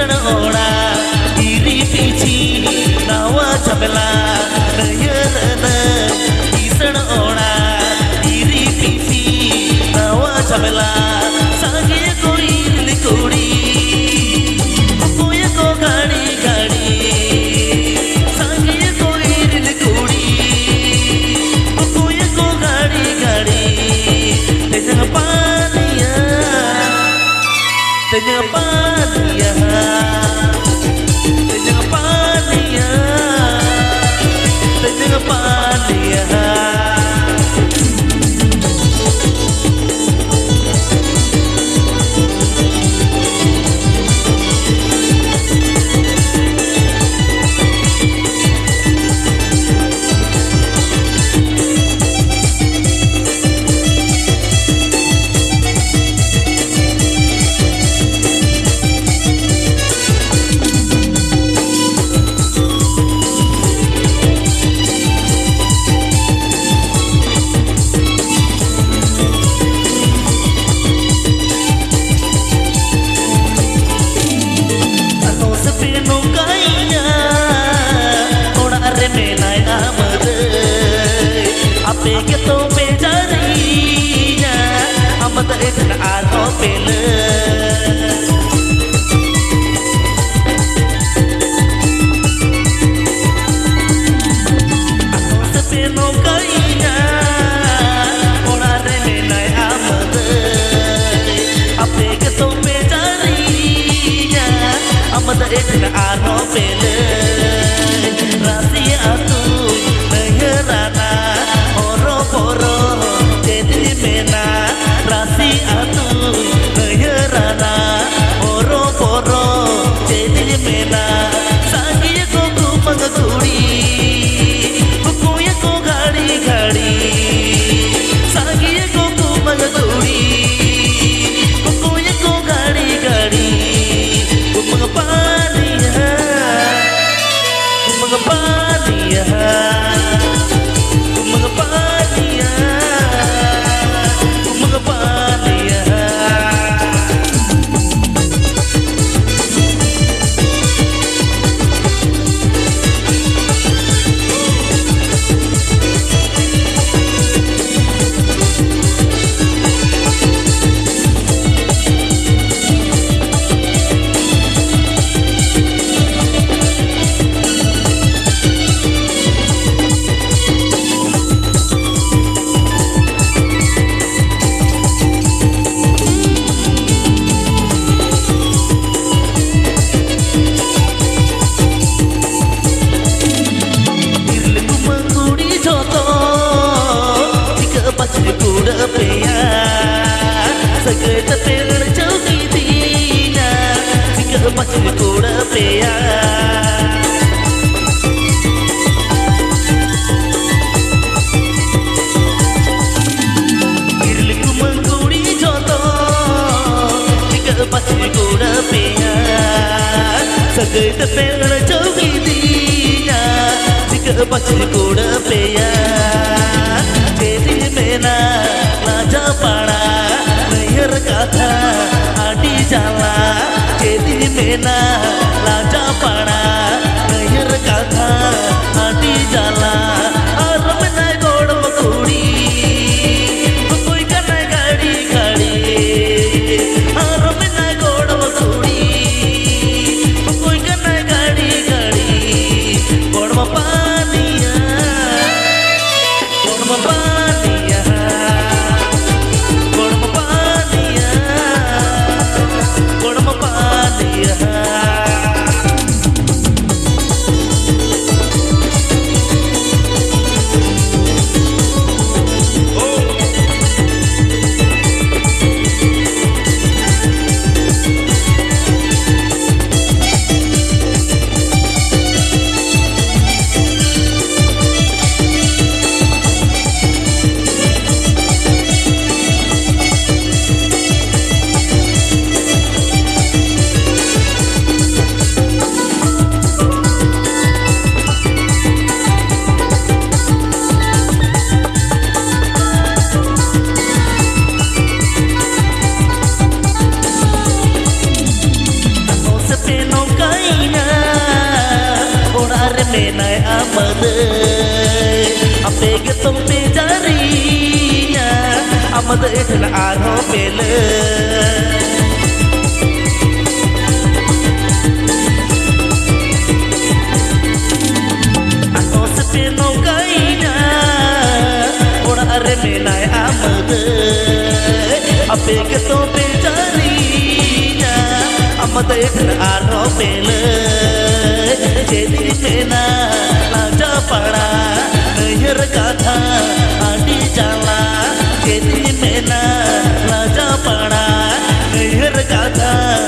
Isana ora iri pici nawa chamela nayana Isana ora iri pici nawa chamela sange ko irli kodi koye ko gadi gadi sange ko irli kodi koye ko gadi gadi tejang paniya tejang paniya tejang paniya tejang paniya Ape to bejarinya amat ekna arho pele Ako sepe no kainya ora rene nai amat ape to bejarinya amat ekna arho pele rasi atu meherana poro jadi mena rasi atu nayarana poro poro jadi mena sangi ko kumang kudi kuya ko gadi gadi sangi ko kumang kudi kuya ko gadi gadi kumang paniya kumang paniya Sagai tepel jauhi dinya jika baca kuda peya jadi mena raja pada layar kata adi jala jadi mena raja pada layar kata adi jala aram nai god makudi koi kanai gadi gadi aram nai god makudi paniya menai amade ape getom pe jarinya amade thana arho pele ano sepe no kaina ora are menai amade ape getom pe jarinya amade thana arho pele jadi mena laja pada nehir kata adi jala jadi mena laja pada nehir kata